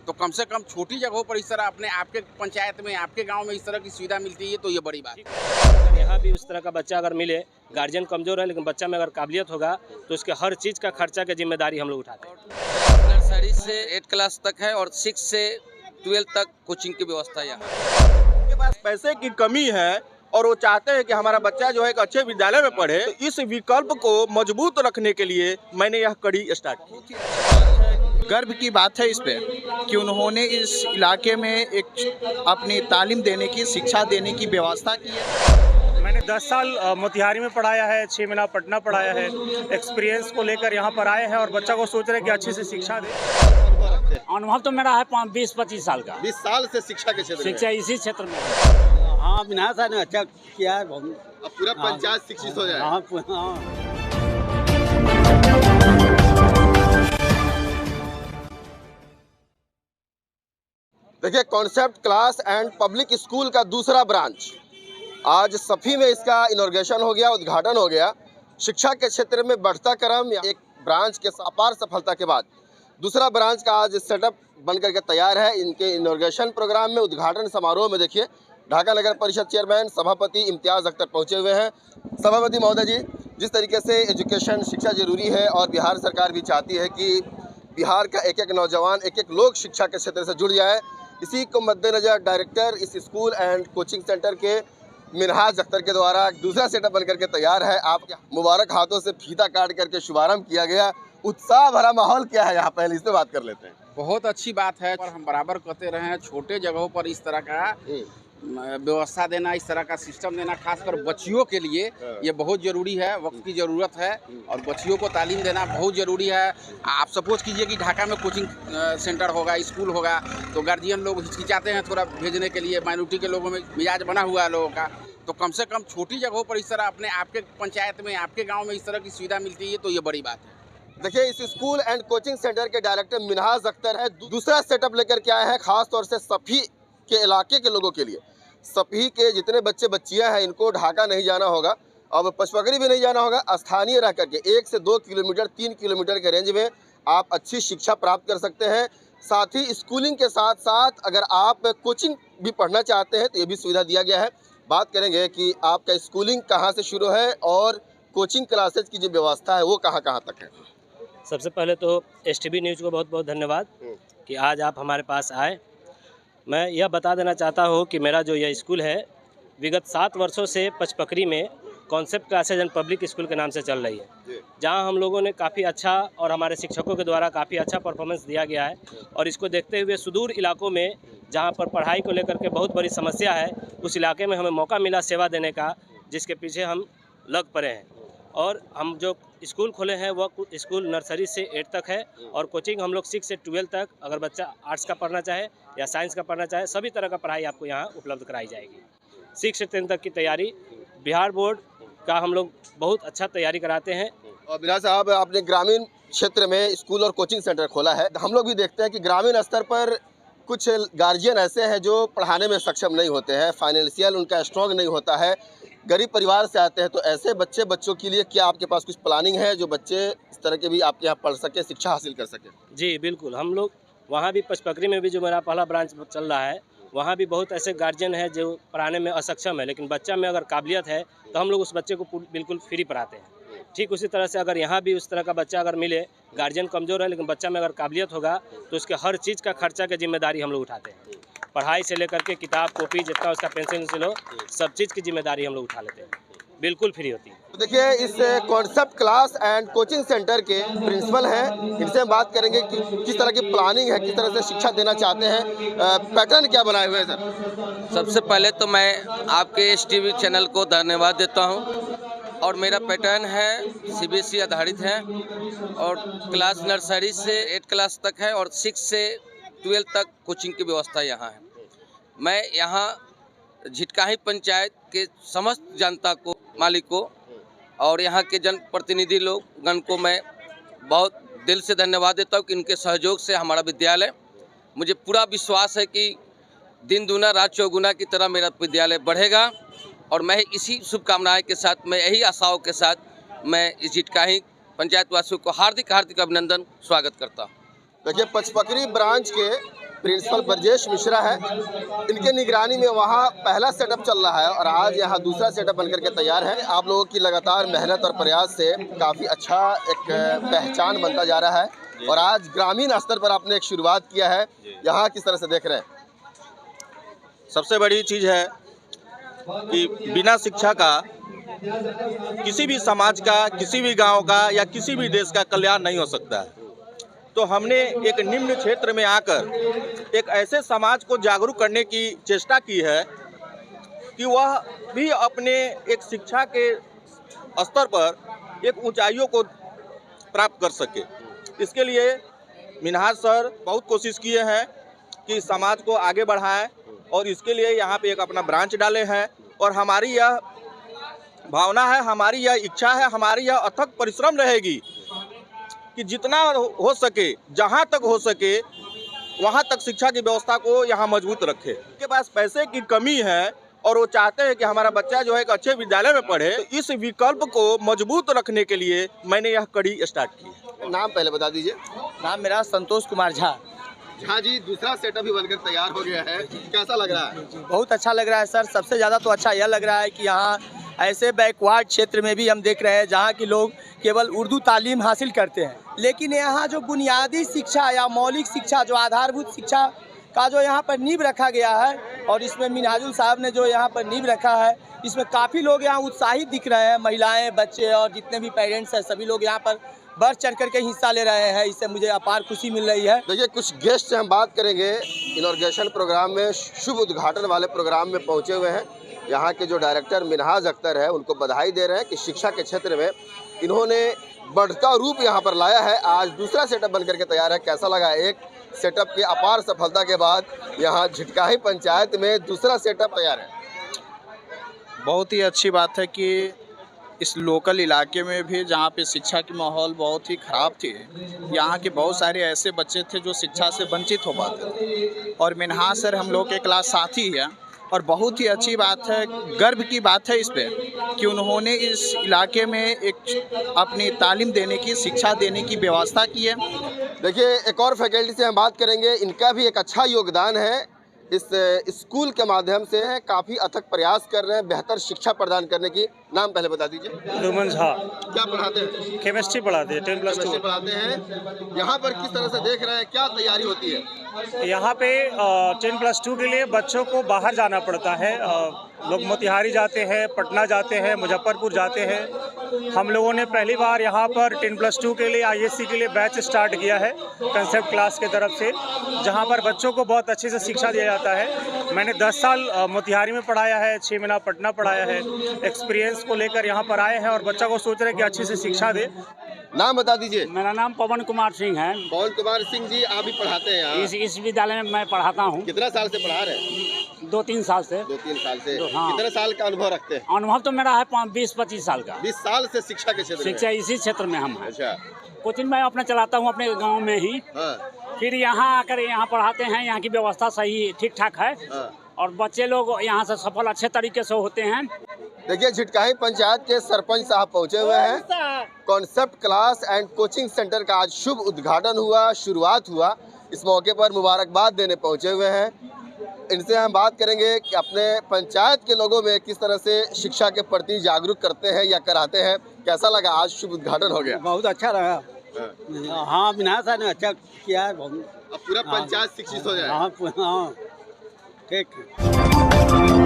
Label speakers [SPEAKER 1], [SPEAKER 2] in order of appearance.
[SPEAKER 1] तो कम से कम छोटी जगहों पर इस तरह अपने आपके पंचायत में, आपके गांव में इस तरह की सुविधा मिलती है तो ये बड़ी बात है।
[SPEAKER 2] यहाँ भी उस तरह का बच्चा अगर मिले, गार्जियन कमजोर है लेकिन बच्चा में अगर काबिलियत होगा तो उसके हर चीज़ का खर्चा की जिम्मेदारी हम लोग उठाते हैं।
[SPEAKER 3] नर्सरी से 8 क्लास तक है और 6 से 12 तक कोचिंग की व्यवस्था यहाँ है।
[SPEAKER 4] के पास पैसे की कमी है और वो चाहते हैं कि हमारा बच्चा जो है एक अच्छे विद्यालय में पढ़े, तो इस विकल्प को मजबूत रखने के लिए मैंने यह कड़ी स्टार्ट की।
[SPEAKER 5] गर्व की बात है इस पे कि उन्होंने इस इलाके में एक अपनी तालीम देने की, शिक्षा देने की व्यवस्था की है।
[SPEAKER 6] मैंने 10 साल मोतिहारी में पढ़ाया है, 6 महीना पटना पढ़ाया है। एक्सपीरियंस को लेकर यहाँ पर आए हैं और बच्चा को सोच रहे हैं कि अच्छी से शिक्षा दें।
[SPEAKER 2] अनुभव तो मेरा है 20-25 साल का।
[SPEAKER 4] 20 साल से शिक्षा के क्षेत्र में।
[SPEAKER 2] शिक्षा इसी क्षेत्र में।
[SPEAKER 7] हाँ, विनाश ने अच्छा किया है बहुत।
[SPEAKER 4] अब पूरा पंचायत शिक्षित हो जाए।
[SPEAKER 7] हाँ।
[SPEAKER 4] देखिए, concept class and public school का दूसरा ब्रांच आज सफी में इसका इनॉर्गेशन हो गया, उद्घाटन हो गया। शिक्षा के क्षेत्र में बढ़ता क्रम, एक ब्रांच के अपार सफलता के बाद दूसरा ब्रांच का आज सेटअप बन करके तैयार है। इनके इनॉर्गेशन प्रोग्राम में, उद्घाटन समारोह में देखिए ढाका नगर परिषद चेयरमैन सभापति इम्तियाज़ अख्तर पहुंचे हुए हैं। सभापति महोदय जी, जिस तरीके से एजुकेशन, शिक्षा जरूरी है और बिहार सरकार भी चाहती है कि बिहार का एक एक नौजवान, एक एक लोग शिक्षा के क्षेत्र से जुड़ जाए, इसी को मद्देनजर डायरेक्टर इस स्कूल एंड कोचिंग सेंटर के मिनहाज अख्तर के द्वारा दूसरा सेटअप बन करके तैयार है। आपके मुबारक हाथों से फीता काट करके शुभारंभ किया गया। उत्साह भरा माहौल क्या है यहाँ, पहले इससे बात कर लेते हैं।
[SPEAKER 1] बहुत अच्छी बात है और हम बराबर कहते रहे हैं, छोटे जगहों पर इस तरह का व्यवस्था देना, इस तरह का सिस्टम देना, खासकर बच्चियों के लिए ये बहुत ज़रूरी है। वक्त की ज़रूरत है और बच्चियों को तालीम देना बहुत ज़रूरी है। आप सपोज कीजिए कि ढाका में कोचिंग सेंटर होगा, स्कूल होगा, तो गार्जियन लोग हिचकिचाते हैं थोड़ा भेजने के लिए। माइनॉरिटी के लोगों में मिजाज बना हुआ है लोगों का। तो कम से कम छोटी जगहों पर इस तरह अपने आपके पंचायत में, आपके गाँव में इस तरह की सुविधा मिलती है तो ये बड़ी बात है।
[SPEAKER 4] देखिए, इस स्कूल एंड कोचिंग सेंटर के डायरेक्टर मिनहाज अख्तर है, दूसरा सेटअप लेकर के आए हैं, खास तौर से सफी के इलाके के लोगों के लिए। सफी के जितने बच्चे बच्चियां हैं, इनको ढाका नहीं जाना होगा, अब पचपकड़ी भी नहीं जाना होगा। स्थानीय रह करके 1 से 2 किलोमीटर, 3 किलोमीटर के रेंज में आप अच्छी शिक्षा प्राप्त कर सकते हैं। साथ ही स्कूलिंग के साथ साथ अगर आप कोचिंग भी पढ़ना चाहते हैं तो ये भी सुविधा दिया गया है। बात करेंगे कि आपका स्कूलिंग कहाँ से शुरू है और कोचिंग क्लासेज की जो व्यवस्था है वो कहाँ कहाँ तक है।
[SPEAKER 2] सबसे पहले तो STB न्यूज़ को बहुत बहुत धन्यवाद कि आज आप हमारे पास आए। मैं यह बता देना चाहता हूँ कि मेरा जो यह स्कूल है विगत 7 वर्षों से पचपकड़ी में concept classes and public school के नाम से चल रही है, जहां हम लोगों ने काफ़ी अच्छा और हमारे शिक्षकों के द्वारा काफ़ी अच्छा परफॉर्मेंस दिया गया है। और इसको देखते हुए सुदूर इलाकों में जहां पर पढ़ाई को लेकर के बहुत बड़ी समस्या है, उस इलाके में हमें मौका मिला सेवा देने का, जिसके पीछे हम लग पड़े हैं। और हम जो स्कूल खोले हैं वह स्कूल नर्सरी से 8 तक है और कोचिंग हम लोग 6 से 12 तक, अगर बच्चा आर्ट्स का पढ़ना चाहे या साइंस का पढ़ना चाहे, सभी तरह का पढ़ाई आपको यहाँ उपलब्ध कराई जाएगी। 6 से 10 तक की तैयारी बिहार बोर्ड का हम लोग बहुत अच्छा तैयारी कराते हैं।
[SPEAKER 4] और बिना साहब, आपने ग्रामीण क्षेत्र में स्कूल और कोचिंग सेंटर खोला है। हम लोग भी देखते हैं कि ग्रामीण स्तर पर कुछ गार्जियन ऐसे हैं जो पढ़ाने में सक्षम नहीं होते हैं, फाइनेंशियल उनका स्ट्रॉन्ग नहीं होता है, गरीब परिवार से आते हैं। तो ऐसे बच्चों के लिए क्या आपके पास कुछ प्लानिंग है जो बच्चे इस तरह के भी आपके यहाँ पढ़ सके, शिक्षा हासिल कर सके?
[SPEAKER 2] जी बिल्कुल, हम लोग वहाँ भी पचपकड़ी में भी जो मेरा पहला ब्रांच चल रहा है, वहाँ भी बहुत ऐसे गार्जियन हैं जो पढ़ाने में असक्षम है, लेकिन बच्चा में अगर काबिलियत है तो हम लोग उस बच्चे को बिल्कुल फ्री पढ़ाते हैं। ठीक उसी तरह से अगर यहाँ भी उस तरह का बच्चा अगर मिले, गार्जियन कमज़ोर है लेकिन बच्चा में अगर काबिलियत होगा तो उसके हर चीज़ का खर्चा की जिम्मेदारी हम लोग उठाते हैं। पढ़ाई से लेकर के किताब कॉपी, जितना उसका पेंसिल हो, सब चीज़ की जिम्मेदारी हम लोग उठा लेते हैं, बिल्कुल फ्री होती है।
[SPEAKER 4] तो देखिए, इस concept class and coaching centre के प्रिंसिपल हैं, इनसे हम बात करेंगे कि किस तरह की प्लानिंग है, किस तरह से शिक्षा देना चाहते हैं, पैटर्न क्या बनाए हुए हैं सर?
[SPEAKER 3] सबसे पहले तो मैं आपके STB चैनल को धन्यवाद देता हूं। और मेरा पैटर्न है CBSE आधारित है और क्लास नर्सरी से 8 क्लास तक है और 6 से 12 तक कोचिंग की व्यवस्था यहाँ है। मैं यहाँ झिटकाही पंचायत के समस्त जनता को, मालिक को और यहाँ के जनप्रतिनिधि लोगन को मैं बहुत दिल से धन्यवाद देता हूँ कि इनके सहयोग से हमारा विद्यालय, मुझे पूरा विश्वास है कि दिन दूना रात चौगुना की तरह मेरा विद्यालय बढ़ेगा। और मैं इसी शुभकामनाएं के साथ, मैं यही आशाओं के साथ मैं इस झिटकाही पंचायत वासियों को हार्दिक हार्दिक अभिनंदन, स्वागत करता हूँ।
[SPEAKER 4] देखिए पचपकरी ब्रांच के प्रिंसिपल ब्रजेश मिश्रा है, इनके निगरानी में वहाँ पहला सेटअप चल रहा है और आज यहाँ दूसरा सेटअप बनकर के तैयार है। आप लोगों की लगातार मेहनत और प्रयास से काफ़ी अच्छा एक पहचान बनता जा रहा है और आज ग्रामीण स्तर पर आपने एक शुरुआत किया है, यहाँ किस तरह से देख रहे हैं?
[SPEAKER 8] सबसे बड़ी चीज़ है कि बिना शिक्षा का किसी भी समाज का, किसी भी गांव का या किसी भी देश का कल्याण नहीं हो सकता है। तो हमने एक निम्न क्षेत्र में आकर एक ऐसे समाज को जागरूक करने की चेष्टा की है कि वह भी अपने एक शिक्षा के स्तर पर एक ऊंचाइयों को प्राप्त कर सके। इसके लिए मिन्हाज सर बहुत कोशिश किए हैं कि समाज को आगे बढ़ाएं और इसके लिए यहाँ पे एक अपना ब्रांच डाले हैं और हमारी यह भावना है, हमारी यह इच्छा है, हमारी यह अथक परिश्रम रहेगी कि जितना हो सके, जहाँ तक हो सके, वहाँ तक शिक्षा की व्यवस्था को यहाँ मजबूत रखे। उनके पास पैसे की कमी है और वो चाहते हैं कि हमारा बच्चा जो है एक अच्छे विद्यालय में पढ़े। तो इस विकल्प को मजबूत रखने के लिए मैंने यह कड़ी स्टार्ट की है।
[SPEAKER 4] नाम पहले बता दीजिए।
[SPEAKER 5] नाम मेरा संतोष कुमार झा।
[SPEAKER 4] झा जी, दूसरा सेटअप भी बनकर तैयार हो गया है, कैसा लग रहा है?
[SPEAKER 5] बहुत अच्छा लग रहा है सर। सबसे ज़्यादा तो अच्छा यह लग रहा है कि यहाँ ऐसे बैकवर्ड क्षेत्र में भी हम देख रहे हैं जहाँ के लोग केवल उर्दू तालीम हासिल करते हैं, लेकिन यहाँ जो बुनियादी शिक्षा या मौलिक शिक्षा, जो आधारभूत शिक्षा का जो यहाँ पर नींव रखा गया है और इसमें मिन्हाजुल साहब ने जो यहाँ पर नींव रखा है, इसमें काफ़ी लोग यहाँ उत्साहित दिख रहे हैं। महिलाएँ, बच्चे और जितने भी पेरेंट्स हैं, सभी लोग यहाँ पर बढ़ चढ़ करके हिस्सा ले रहे हैं। इससे मुझे अपार खुशी मिल रही है।
[SPEAKER 4] देखिए कुछ गेस्ट से हम बात करेंगे। इनॉर्गेशन प्रोग्राम में, शुभ उद्घाटन वाले प्रोग्राम में पहुंचे हुए हैं। यहाँ के जो डायरेक्टर मिन्हाज अख्तर है, उनको बधाई दे रहे हैं कि शिक्षा के क्षेत्र में इन्होंने बढ़ता रूप यहाँ पर लाया है। आज दूसरा सेटअप बनकर के तैयार है, कैसा लगा? एक सेटअप की अपार सफलता के बाद यहाँ झिटकाही पंचायत में दूसरा सेटअप तैयार है।
[SPEAKER 5] बहुत ही अच्छी बात है कि इस लोकल इलाके में भी जहाँ पे शिक्षा की माहौल बहुत ही ख़राब थी, यहाँ के बहुत सारे ऐसे बच्चे थे जो शिक्षा से वंचित हो पाते थे और मिन्हाज सर हम लोग के क्लास साथी हैं और बहुत ही अच्छी बात है, गर्व की बात है इस पे कि उन्होंने इस इलाके में एक अपनी तालीम देने की, शिक्षा देने की व्यवस्था की है।
[SPEAKER 4] देखिए एक और फैकल्टी से हम बात करेंगे, इनका भी एक अच्छा योगदान है। इस स्कूल के माध्यम से काफ़ी अथक प्रयास कर रहे हैं बेहतर शिक्षा प्रदान करने की। नाम पहले बता दीजिए।
[SPEAKER 6] रोमन झा।
[SPEAKER 4] क्या पढ़ाते हैं?
[SPEAKER 6] केमिस्ट्री पढ़ाते हैं, 10+2
[SPEAKER 4] पढ़ाते हैं। यहाँ पर किस तरह से देख रहे हैं, क्या तैयारी होती है?
[SPEAKER 6] यहाँ पे 10+2 के लिए बच्चों को बाहर जाना पड़ता है। लोग मोतिहारी जाते हैं, पटना जाते हैं, मुजफ्फरपुर जाते हैं। हम लोगों ने पहली बार यहाँ पर 10+2 के लिए ISC के लिए बैच स्टार्ट किया है कंसेप्ट क्लास के तरफ से, जहाँ पर बच्चों को बहुत अच्छे से शिक्षा दिया जाता है। मैंने 10 साल मोतिहारी में पढ़ाया है, 6 महीना पटना पढ़ाया है। एक्सपीरियंस को लेकर यहाँ पर आए हैं और बच्चा को सोच रहे हैं कि अच्छे से शिक्षा दे।
[SPEAKER 4] नाम बता दीजिए।
[SPEAKER 7] मेरा नाम पवन कुमार सिंह है।
[SPEAKER 4] पवन कुमार सिंह जी, आप भी पढ़ाते हैं यहाँ?
[SPEAKER 7] इस विद्यालय में मैं पढ़ाता हूँ।
[SPEAKER 4] कितना साल से पढ़ा रहे हैं?
[SPEAKER 7] 2-3 साल से।
[SPEAKER 4] 2-3 साल से।
[SPEAKER 7] हाँ।
[SPEAKER 4] कितने साल का अनुभव रखते हैं?
[SPEAKER 7] अनुभव तो मेरा है 20-25 साल का।
[SPEAKER 4] 20 साल से शिक्षा के क्षेत्र में?
[SPEAKER 7] शिक्षा इसी क्षेत्र में हम हैं।
[SPEAKER 4] अच्छा।
[SPEAKER 7] कोचिंग मैं अपना चलाता हूँ अपने गाँव में ही।
[SPEAKER 4] हाँ।
[SPEAKER 7] फिर यहाँ आकर यहाँ पढ़ाते हैं। यहाँ की व्यवस्था सही ठीक ठाक है।
[SPEAKER 4] हाँ।
[SPEAKER 7] और बच्चे लोग यहाँ से सफल अच्छे तरीके से होते हैं।
[SPEAKER 4] देखिए झिटकाही पंचायत के सरपंच साहब पहुंचे हुए हैं। Concept class and coaching centre का आज शुभ उद्घाटन हुआ, शुरुआत हुआ। इस मौके पर मुबारकबाद देने पहुंचे हुए हैं। इनसे हम बात करेंगे कि अपने पंचायत के लोगों में किस तरह से शिक्षा के प्रति जागरूक करते हैं या कराते हैं। कैसा लगा? आज शुभ उद्घाटन हो गया।
[SPEAKER 7] बहुत अच्छा रहा। हाँ, मिन्हाज साहब ने अच्छा किया है।
[SPEAKER 4] अब पूरा पंचायत शिक्षित हो जाए।
[SPEAKER 7] हाँ, ठीक है।